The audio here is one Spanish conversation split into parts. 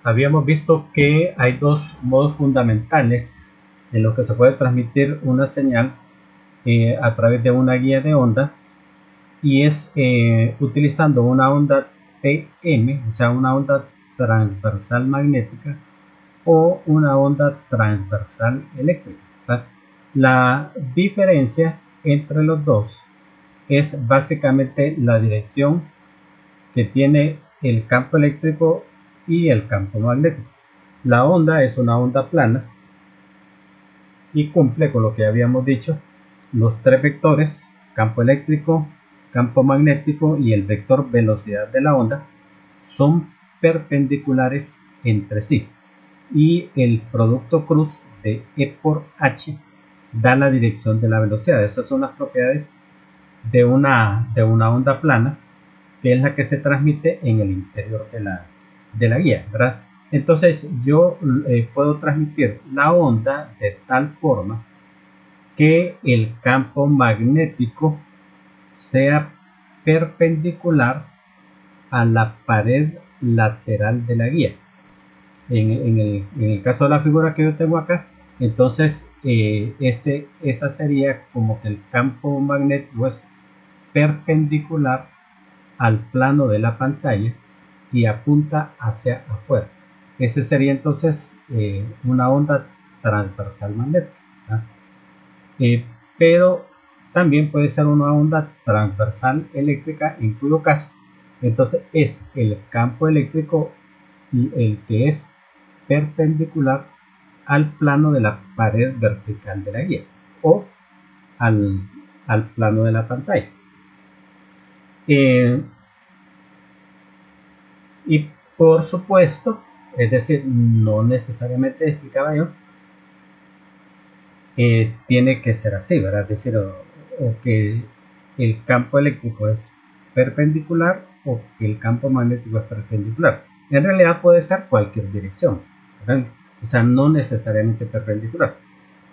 habíamos visto que hay dos modos fundamentales en los que se puede transmitir una señal a través de una guía de onda, y es utilizando una onda TM, o sea, una onda transversal magnética, o una onda transversal eléctrica. La diferencia entre los dos es básicamente la dirección que tiene el campo eléctrico y el campo magnético. La onda es una onda plana y cumple con lo que habíamos dicho: los tres vectores, campo eléctrico, campo magnético y el vector velocidad de la onda, son perpendiculares entre sí, y el producto cruz de E por H da la dirección de la velocidad. Esas son las propiedades de una onda plana, que es la que se transmite en el interior de la guía, ¿verdad? Entonces yo puedo transmitir la onda de tal forma que el campo magnético sea perpendicular a la pared lateral de la guía. En el caso de la figura que yo tengo acá, entonces esa sería como que el campo magnético es perpendicular al plano de la pantalla y apunta hacia afuera. Ese sería entonces una onda transversal magnética, pero también puede ser una onda transversal eléctrica, en cuyo caso entonces es el campo eléctrico el que es perpendicular al plano de la pared vertical de la guía, o al plano de la pantalla. Y por supuesto, es decir, no necesariamente explicaba yo, tiene que ser así, ¿verdad? Es decir, o que el campo eléctrico es perpendicular o que el campo magnético es perpendicular. En realidad puede ser cualquier dirección, ¿verdad? O sea, no necesariamente perpendicular,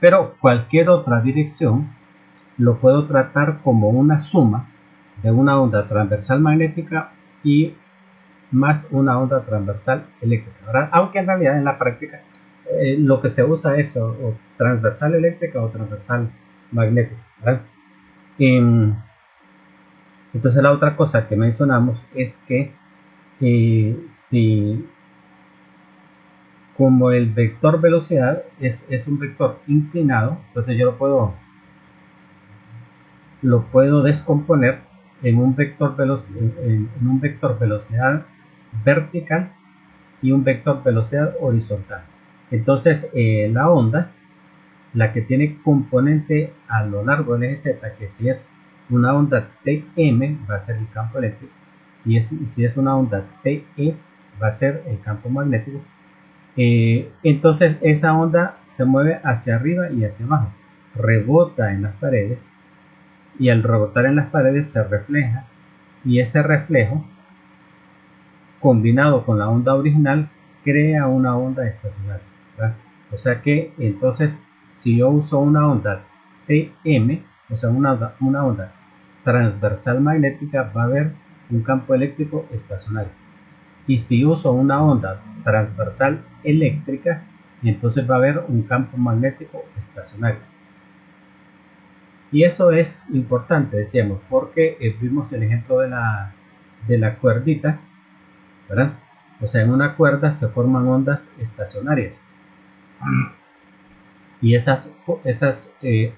pero cualquier otra dirección lo puedo tratar como una suma de una onda transversal magnética y más una onda transversal eléctrica, ¿verdad? Aunque en realidad en la práctica lo que se usa es o transversal eléctrica o transversal magnética, ¿verdad? Entonces la otra cosa que mencionamos es que si como el vector velocidad es un vector inclinado, entonces yo lo puedo descomponer en un vector velocidad vertical y un vector velocidad horizontal. Entonces la onda, la que tiene componente a lo largo del eje Z, que si es una onda TM va a ser el campo eléctrico, y si es una onda TE va a ser el campo magnético. Entonces esa onda se mueve hacia arriba y hacia abajo, rebota en las paredes, y al rebotar en las paredes se refleja, y ese reflejo combinado con la onda original crea una onda estacionaria, ¿verdad? O sea que entonces si yo uso una onda TM, o sea una onda transversal magnética, va a haber un campo eléctrico estacionario. Y si uso una onda transversal eléctrica, entonces va a haber un campo magnético estacionario. Y eso es importante, decíamos, porque vimos el ejemplo de la cuerdita, ¿verdad? O sea, en una cuerda se forman ondas estacionarias, y esas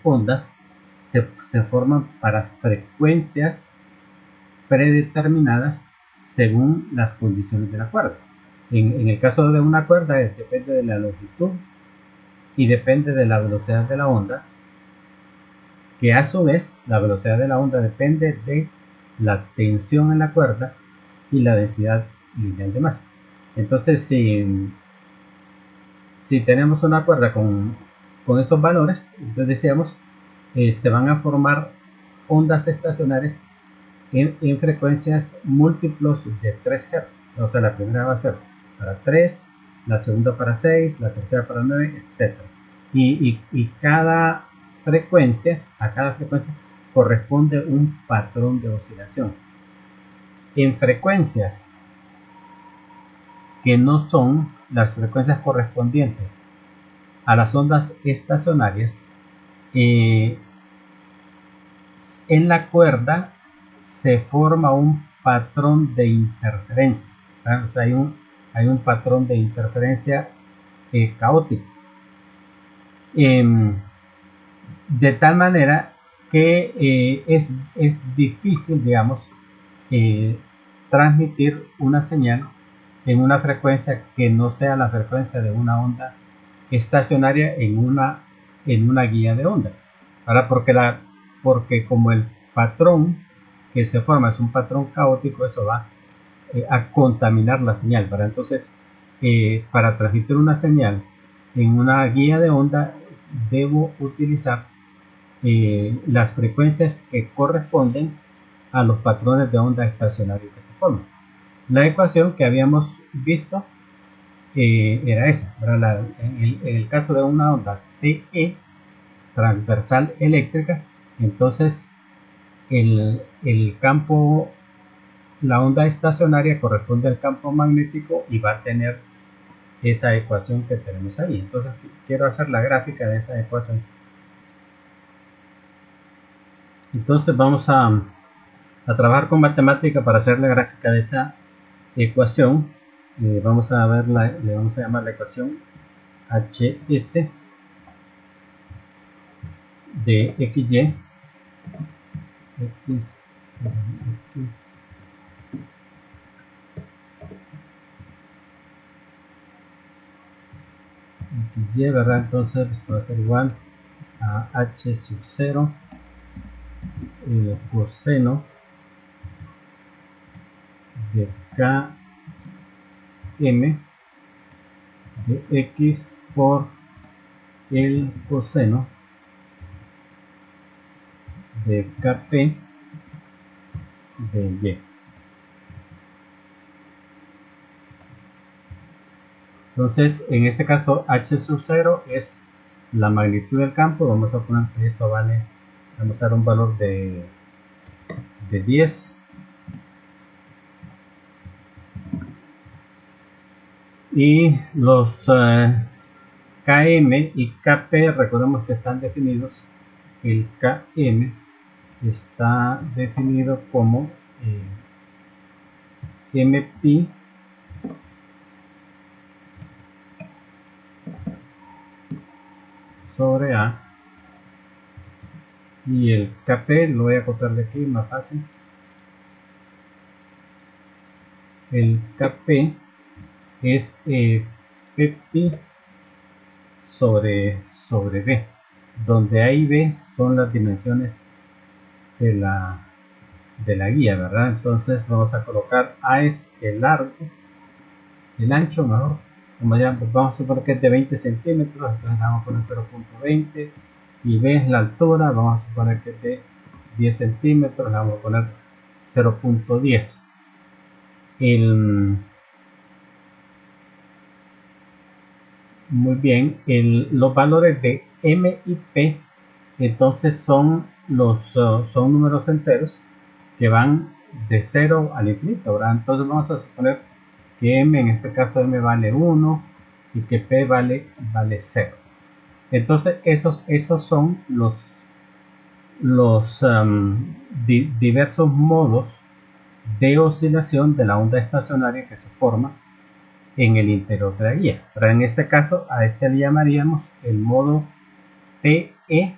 ondas se forman para frecuencias predeterminadas según las condiciones de la cuerda. En el caso de una cuerda depende de la longitud y depende de la velocidad de la onda, que a su vez la velocidad de la onda depende de la tensión en la cuerda y la densidad lineal de masa. Entonces si tenemos una cuerda con estos valores, entonces decíamos, se van a formar ondas estacionarias en frecuencias múltiplos de 3 Hz. O sea, la primera va a ser para 3, la segunda para 6, la tercera para 9, etc. Y cada frecuencia, a cada frecuencia corresponde un patrón de oscilación. En frecuencias que no son las frecuencias correspondientes a las ondas estacionarias, en la cuerda se forma un patrón de interferencia, ¿verdad? O sea, hay un patrón de interferencia caótico, de tal manera que es difícil, digamos, transmitir una señal en una frecuencia que no sea la frecuencia de una onda estacionaria en una guía de onda. Ahora, porque como el patrón que se forma es un patrón caótico, eso va a contaminar la señal, ¿verdad? Entonces, para transmitir una señal en una guía de onda, debo utilizar las frecuencias que corresponden a los patrones de onda estacionarios que se forman. La ecuación que habíamos visto era esa, en el caso de una onda TE transversal eléctrica, entonces el campo, la onda estacionaria corresponde al campo magnético y va a tener esa ecuación que tenemos ahí. Entonces quiero hacer la gráfica de esa ecuación. Entonces vamos a trabajar con matemática para hacer la gráfica de esa ecuación. Vamos a ver le vamos a llamar la ecuación HS de XY XY, ¿verdad? Entonces esto va a ser igual a H sub 0 el coseno de KM de X por el coseno de KP de Y. Entonces, en este caso, H sub 0 es la magnitud del campo. Vamos a poner que eso vale, vamos a dar un valor de 10. Y los KM y KP, recordemos que están definidos. El KM está definido como MP sobre A, y el KP lo voy a copiar de aquí, más fácil. El KP es PP sobre B, donde A y B son las dimensiones de la guía, ¿verdad? Entonces vamos a colocar A es el largo, el ancho, mejor, vamos a suponer que es de 20 centímetros, entonces vamos a poner 0.20, y B es la altura, vamos a suponer que es de 10 centímetros, le vamos a poner 0.10. Muy bien, los valores de M y P entonces son son números enteros que van de 0 al infinito, ¿verdad? Entonces vamos a suponer que M, en este caso M vale 1 y que P vale 0. Entonces esos son los diversos modos de oscilación de la onda estacionaria que se forma en el interior de la guía. Pero en este caso a este le llamaríamos el modo TE10,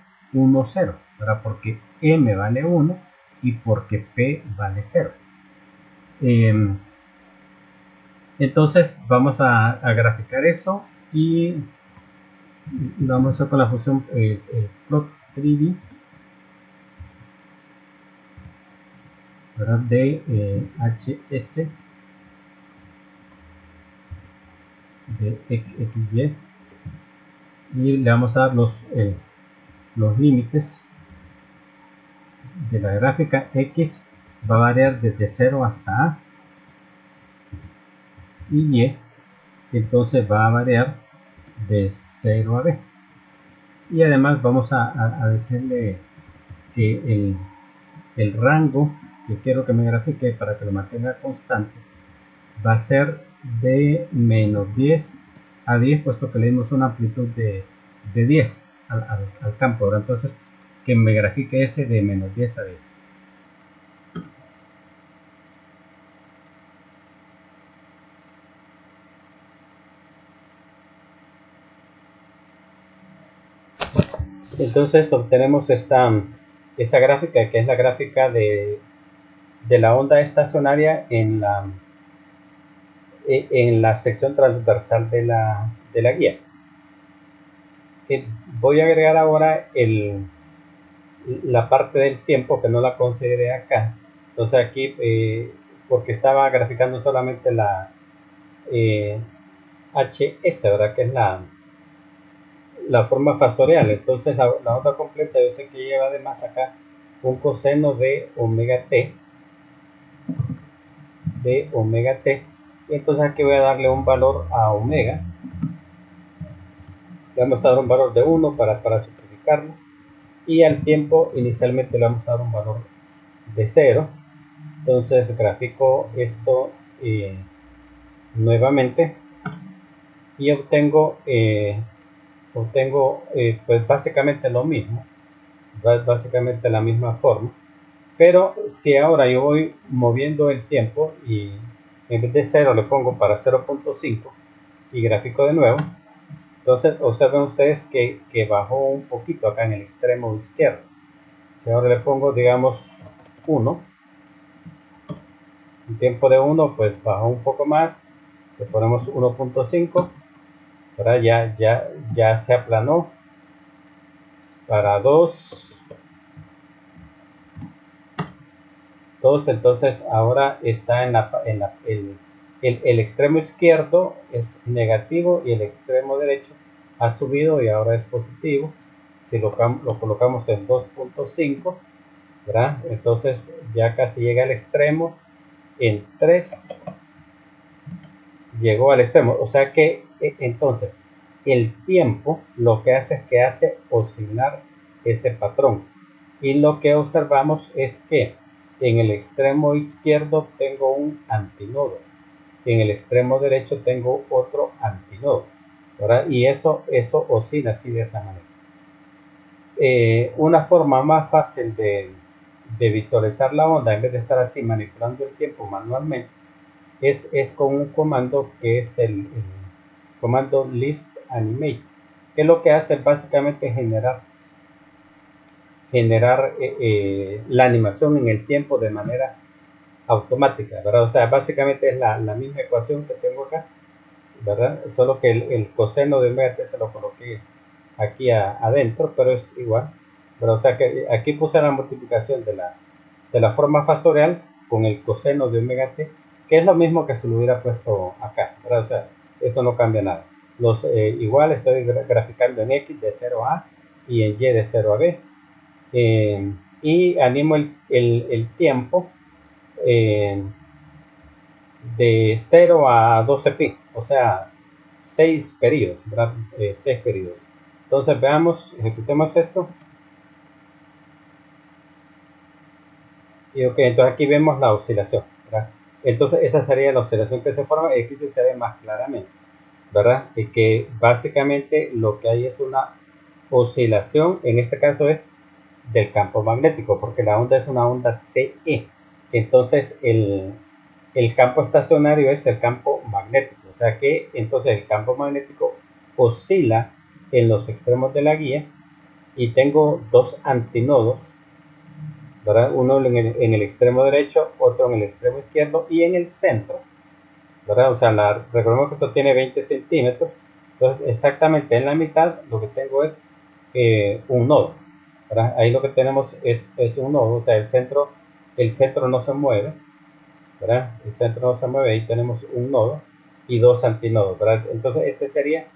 ¿verdad? Porque M vale 1 y porque P vale 0. Entonces vamos a graficar eso y lo vamos a hacer con la función plot 3D, ¿verdad? De HS de XY, y le vamos a dar los límites de la gráfica. X va a variar desde 0 hasta A y Y entonces va a variar de 0 a B, y además vamos a decirle que el rango que quiero que me grafique para que lo mantenga constante va a ser de menos 10 a 10, puesto que le dimos una amplitud de 10 al campo, ¿verdad? Entonces, que me grafique ese de menos 10 a 10. Entonces obtenemos esa gráfica, que es la gráfica de la onda estacionaria en la sección transversal de la guía. Voy a agregar ahora la parte del tiempo, que no la consideré acá. Entonces aquí, porque estaba graficando solamente la HS, ¿verdad? Que es la forma fasorial. Entonces la onda completa yo sé que lleva además acá un coseno de omega t, y entonces aquí voy a darle un valor a omega. Le vamos a dar un valor de 1 para simplificarlo, y al tiempo inicialmente le vamos a dar un valor de 0. Entonces grafico esto nuevamente y obtengo pues básicamente lo mismo, básicamente la misma forma. Pero si ahora yo voy moviendo el tiempo y en vez de 0 le pongo para 0.5 y gráfico de nuevo, entonces observen ustedes que bajó un poquito acá en el extremo izquierdo. Si ahora le pongo, digamos, 1, el tiempo de 1 pues bajó un poco más, le ponemos 1.5, ahora ya se aplanó. Para 2, entonces ahora está el extremo izquierdo es negativo y el extremo derecho ha subido y ahora es positivo. Si lo colocamos en 2.5, ¿verdad? Entonces ya casi llega al extremo. En 3 llegó al extremo, o sea que entonces el tiempo lo que hace es que hace oscilar ese patrón, y lo que observamos es que en el extremo izquierdo tengo un antinodo, en el extremo derecho tengo otro antinodo, ¿verdad? Y eso oscila así, de esa manera. Una forma más fácil de visualizar la onda, en vez de estar así manipulando el tiempo manualmente, es con un comando que es el comando list animate, que lo que hace es básicamente generar la animación en el tiempo de manera automática, ¿verdad? O sea, básicamente es la misma ecuación que tengo acá, ¿verdad? Solo que el coseno de omega t se lo coloqué aquí adentro, pero es igual, ¿verdad? O sea que aquí puse la multiplicación de la forma fasorial con el coseno de omega t, que es lo mismo que se lo hubiera puesto acá, ¿verdad? O sea, eso no cambia nada. Igual estoy graficando en X de 0 a A y en Y de 0 a B. Y animo el tiempo de 0 a 12 pi, o sea, 6 periodos, ¿verdad? 6 periodos. Entonces veamos, ejecutemos esto. Y ok, entonces aquí vemos la oscilación, ¿verdad? Entonces esa sería la oscilación que se forma, y aquí se ve más claramente, ¿verdad? Y que básicamente lo que hay es una oscilación, en este caso es del campo magnético, porque la onda es una onda TE. Entonces el campo estacionario es el campo magnético, o sea que entonces el campo magnético oscila en los extremos de la guía, y tengo dos antinodos, ¿verdad? Uno en el extremo derecho, otro en el extremo izquierdo y en el centro, ¿verdad? O sea, recordemos que esto tiene 20 centímetros, entonces exactamente en la mitad lo que tengo es un nodo, ¿verdad? Ahí lo que tenemos es un nodo, o sea, el centro no se mueve, ¿verdad? El centro no se mueve, ahí tenemos un nodo y dos antinodos, ¿verdad? Entonces este sería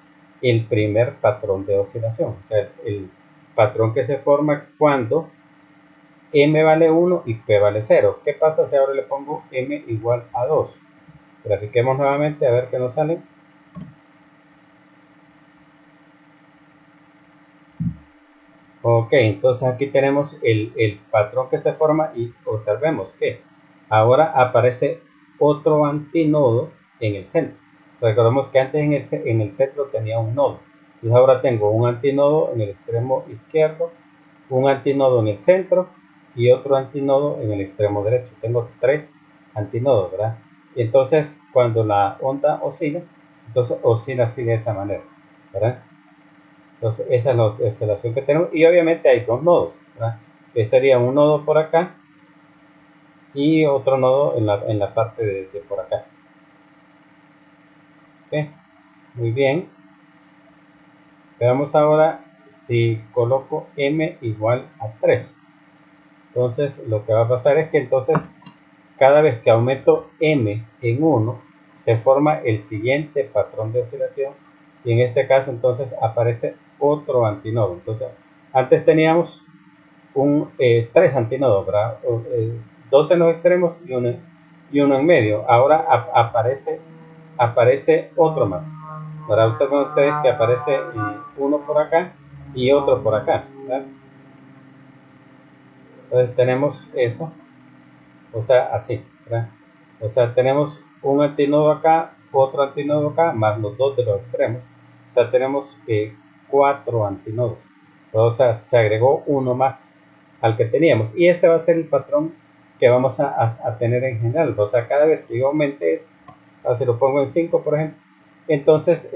el primer patrón de oscilación, o sea, el patrón que se forma cuando m vale 1 y p vale 0. ¿Qué pasa si ahora le pongo m igual a 2? Grafiquemos nuevamente a ver qué nos sale. Ok, entonces aquí tenemos el patrón que se forma, y observemos que ahora aparece otro antinodo en el centro. Recordemos que antes en el centro tenía un nodo. Entonces ahora tengo un antinodo en el extremo izquierdo, un antinodo en el centro y otro antinodo en el extremo derecho. Tengo 3 antinodos, ¿verdad? Y entonces cuando la onda oscila, entonces oscila así de esa manera, ¿verdad? Entonces esa es la oscilación que tenemos. Y obviamente hay 2 nodos, ¿verdad? Que sería un nodo por acá y otro nodo en la parte de por acá. ¿Okay? Muy bien. Veamos ahora si coloco m igual a 3. Entonces lo que va a pasar es que entonces cada vez que aumento m en 1 se forma el siguiente patrón de oscilación y en este caso entonces aparece otro antinodo. Entonces antes teníamos 3 antinodos, ¿verdad? 2 en los extremos y uno en medio. Ahora aparece otro más. Ahora observen ustedes que aparece uno por acá y otro por acá, ¿verdad? Entonces tenemos eso, o sea, así, ¿verdad? O sea, tenemos un antinodo acá, otro antinodo acá, más los 2 de los extremos. O sea, tenemos 4 antinodos. O sea, se agregó uno más al que teníamos. Y ese va a ser el patrón que vamos a tener en general. O sea, cada vez que yo aumente esto, si lo pongo en 5, por ejemplo, entonces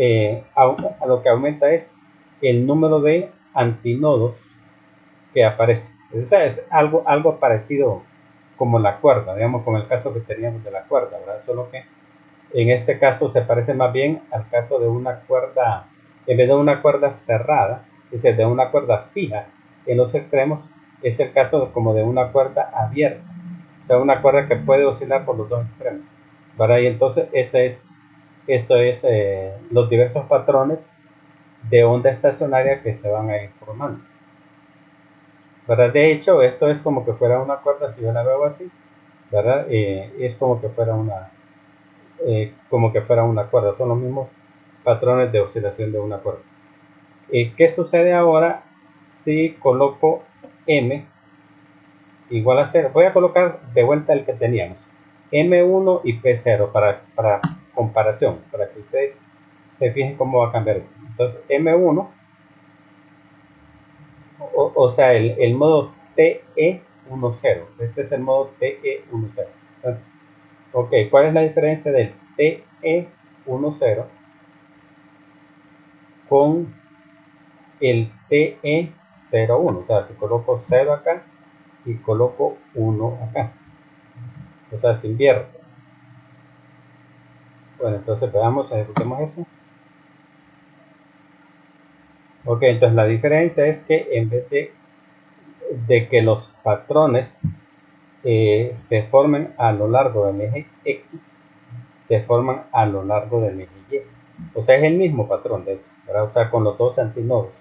a lo que aumenta es el número de antinodos que aparece. O sea, es algo parecido como la cuerda, digamos, como el caso que teníamos de la cuerda, ¿verdad? Solo que en este caso se parece más bien al caso de una cuerda, en vez de una cuerda cerrada, es decir, de una cuerda fija en los extremos, es el caso como de una cuerda abierta, o sea, una cuerda que puede oscilar por los dos extremos, ¿verdad? Y entonces eso es los diversos patrones de onda estacionaria que se van a ir formando, ¿verdad? De hecho, esto es como que fuera una cuerda, si yo la veo así, ¿verdad? Es como que fuera una cuerda, son los mismos patrones de oscilación de una cuerda. ¿Qué sucede ahora si coloco m igual a 0? Voy a colocar de vuelta el que teníamos, m1 y p0 para comparación, para que ustedes se fijen cómo va a cambiar esto. Entonces m1, o sea, el modo TE10, este es el modo TE10. Ok, ¿cuál es la diferencia del TE10 con el TE01? O sea, si coloco 0 acá y coloco 1 acá, o sea, se invierte. Bueno, entonces veamos, ejecutemos eso. Ok, entonces la diferencia es que en vez de que los patrones se formen a lo largo del eje X, se forman a lo largo del eje Y. O sea, es el mismo patrón, de hecho, ¿verdad? O sea, con los dos antinodos.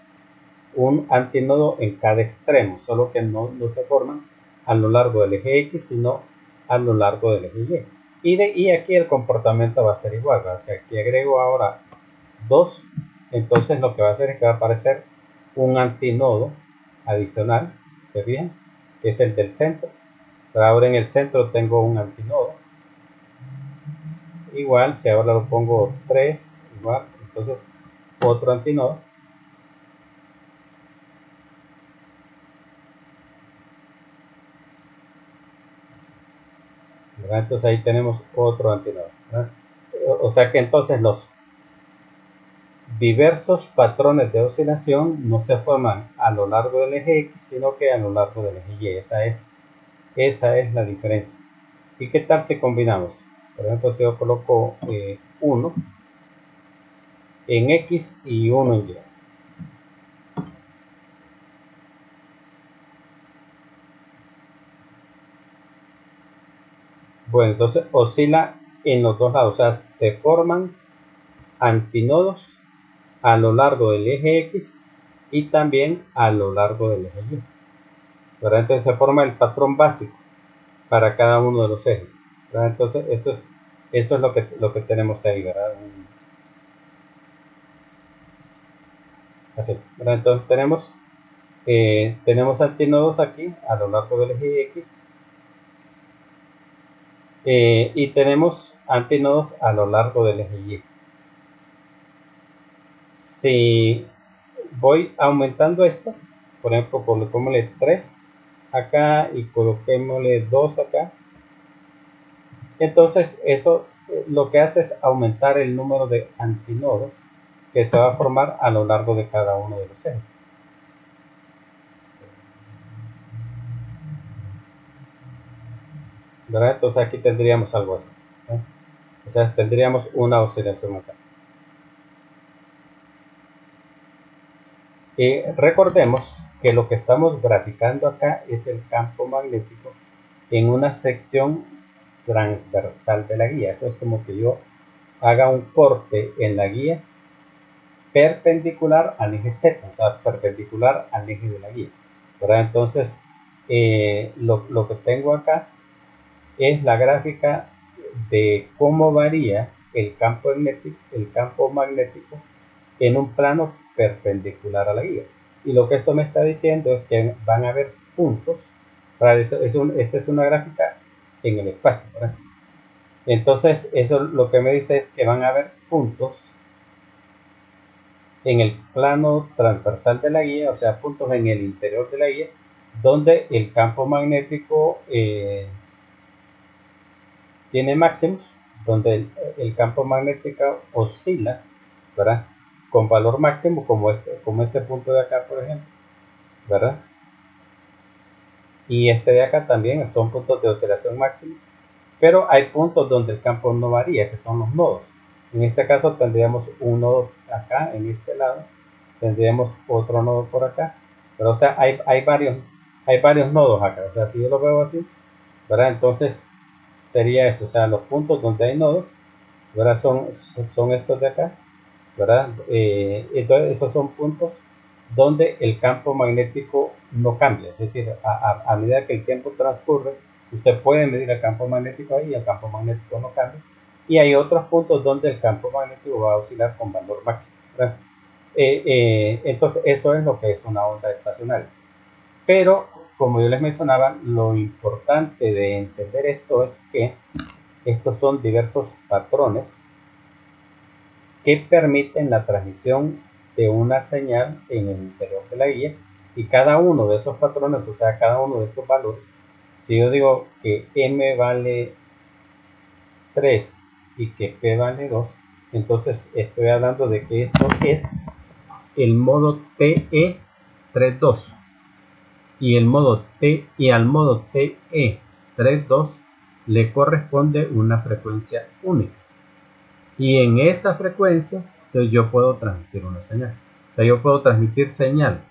Un antinodo en cada extremo, solo que no se forman a lo largo del eje X, sino a lo largo del eje Y. Y aquí el comportamiento va a ser igual, ¿verdad? O sea, aquí agrego ahora 2, entonces lo que va a hacer es que va a aparecer un antinodo adicional, ¿se fijan? Que es el del centro. Pero ahora en el centro tengo un antinodo. Igual, si ahora lo pongo 3, igual, entonces otro antinodo. ¿Verdad? Entonces ahí tenemos otro antinodo, ¿verdad? O sea que entonces los diversos patrones de oscilación no se forman a lo largo del eje X, sino que a lo largo del eje Y. Esa es la diferencia. ¿Y qué tal si combinamos? Por ejemplo, si yo coloco 1 en X y 1 en Y. Bueno, entonces oscila en los dos lados, o sea, se forman antinodos a lo largo del eje X y también a lo largo del eje Y. ¿Verdad? Entonces se forma el patrón básico para cada uno de los ejes. ¿Verdad? Entonces esto es lo que tenemos ahí, ¿verdad? Así, ¿verdad? Entonces tenemos antinodos aquí a lo largo del eje X y tenemos antinodos a lo largo del eje Y. Si voy aumentando esto, por ejemplo, coloquémosle 3 acá y coloquémosle 2 acá, entonces eso lo que hace es aumentar el número de antinodos que se va a formar a lo largo de cada uno de los ejes. ¿Verdad? Entonces aquí tendríamos algo así, ¿eh? O sea, tendríamos una oscilación acá. Recordemos que lo que estamos graficando acá es el campo magnético en una sección transversal de la guía. Eso es como que yo haga un corte en la guía perpendicular al eje Z, o sea, perpendicular al eje de la guía, ¿verdad? Entonces, lo que tengo acá es la gráfica de cómo varía el campo magnético en un plano perpendicular a la guía. Y lo que esto me está diciendo es que van a haber puntos, ¿verdad? Esta es una gráfica en el espacio, ¿verdad? Entonces, eso lo que me dice es que van a haber puntos en el plano transversal de la guía, o sea, puntos en el interior de la guía, donde el campo magnético tiene máximos, donde el campo magnético oscila, ¿verdad? Con valor máximo, como este punto de acá, por ejemplo, ¿verdad? Y este de acá también son puntos de oscilación máxima, pero hay puntos donde el campo no varía, que son los nodos. En este caso tendríamos un nodo acá, en este lado, tendríamos otro nodo por acá, pero o sea, hay varios nodos acá, o sea, si yo lo veo así, ¿verdad? Entonces sería eso, o sea, los puntos donde hay nodos, ¿verdad? Son estos de acá, ¿verdad? Entonces esos son puntos donde el campo magnético no cambia, es decir, a medida que el tiempo transcurre, usted puede medir el campo magnético ahí y el campo magnético no cambia. Y hay otros puntos donde el campo magnético va a oscilar con valor máximo, ¿verdad? Entonces eso es lo que es una onda estacionaria. Pero, como yo les mencionaba, lo importante de entender esto es que estos son diversos patrones que permiten la transmisión de una señal en el interior de la guía, y cada uno de esos patrones, o sea, cada uno de estos valores, si yo digo que m vale 3 y que p vale 2, entonces estoy hablando de que esto es el modo TE32 y al modo TE32 le corresponde una frecuencia única, y en esa frecuencia entonces yo puedo transmitir una señal. O sea, yo puedo transmitir señal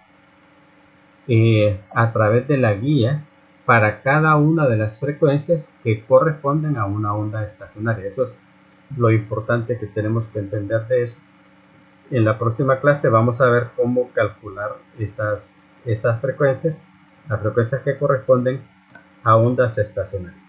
a través de la guía para cada una de las frecuencias que corresponden a una onda estacionaria. Eso es lo importante que tenemos que entender de eso. En la próxima clase vamos a ver cómo calcular esas frecuencias, las frecuencias que corresponden a ondas estacionarias.